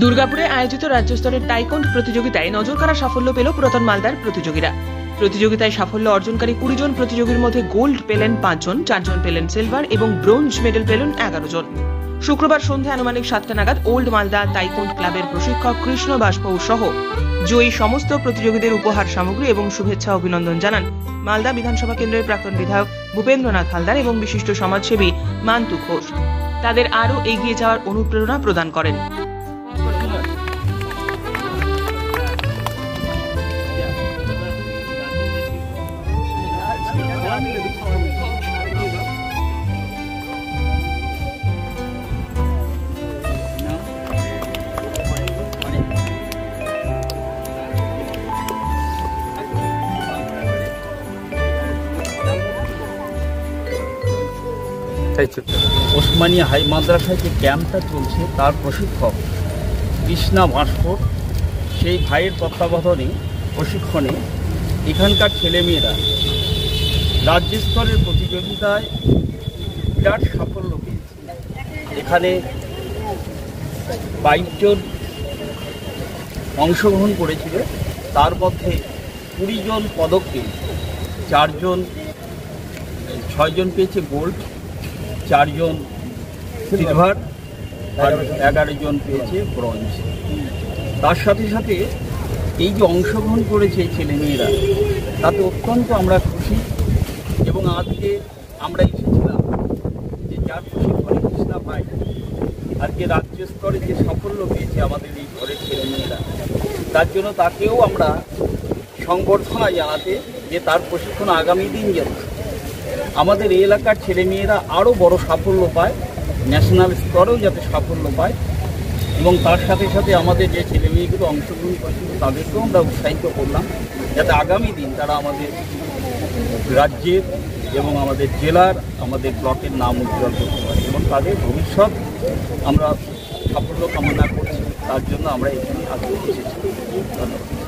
দুর্গাপুরে আয়োজিত রাজ্য স্তরের টাইকোন্ড প্রতিযোগিতায় নজরকাড়া সাফল্য পেল পুরাতন মালদার প্রতিযোগীরা। প্রতিযোগিতায় সাফল্য অর্জনকারী 20 জন প্রতিযোগীর মধ্যে গোল্ড পেলেন 5 জন, 4 জন পেলেন সিলভার এবং ব্রোঞ্জ মেডেল পেলেন 11 জন। শুক্রবার সন্ধ্যা আনুমানিক 7টা নাগাদ ওল্ড মালদা টাইকোন্ড ক্লাবের প্রশিক্ষক কৃষ্ণ বাজপেয়ী সহ জয়ী সমস্ত প্রতিযোগীদের উপহার সামগ্রী এবং শুভেচ্ছা অভিনন্দন জানান মালদা বিধানসভা কেন্দ্রের প্রাক্তন বিধায়ক ভূপেন্দ্রনাথ হালদার এবং বিশিষ্ট সমাজসেবী মান্তু ঘোষ। তাদের আরও এগিয়ে যাওয়ার অনুপ্রেরণা প্রদান করেন। ওসমানিয়া হাই মাদ্রাসায় যে ক্যাম্পটা চলছে তার প্রশিক্ষক কৃষ্ণা ভাস্কর, সেই ভাইয়ের তত্ত্বাবধানে প্রশিক্ষণে এখানকার ছেলেমেয়েরা রাজ্য স্তরের প্রতিযোগিতায় বিরাট সাফল্য পেয়েছে। এখানে 22 জন অংশগ্রহণ করেছিল, তার মধ্যে 20 জন পদক পেয়েছে, 6 জন পেয়েছে গোল্ড, 4 জন সিলভার আর 11 জন পেয়েছে ব্রোঞ্জ। তার সাথে সাথে এই যে অংশগ্রহণ করেছে এই ছেলেমেয়েরা, তাতে অত্যন্ত আমরা খুশি। এবং আজকে আমরা এসেছিলাম যে যার প্রশিক্ষণে কৃষ্ণা পাই আজকে রাজ্য স্তরে যে সাফল্য পেয়েছে আমাদের এই ঘরের ছেলেমেয়েরা, তার জন্য তাকেও আমরা সংবর্ধনা জানাতে যে তার প্রশিক্ষণ আগামী দিন যেন আমাদের এই এলাকার ছেলেমেয়েরা আরও বড় সাফল্য পায়, ন্যাশনাল স্তরেও যাতে সাফল্য পায়। এবং তার সাথে সাথে আমাদের যে ছেলেমেয়েগুলো অংশগ্রহণ করেছিল তাদেরকেও আমরা উৎসাহিত করলাম যাতে আগামী দিন তারা আমাদের রাজ্যের এবং আমাদের জেলার, আমাদের ব্লকের নাম উজ্জ্বল করতে পারে এবং তাদের ভবিষ্যৎ আমরা সাফল্য কামনা করছি। তার জন্য আমরা এখানে আজকে এসেছি। ধন্যবাদ।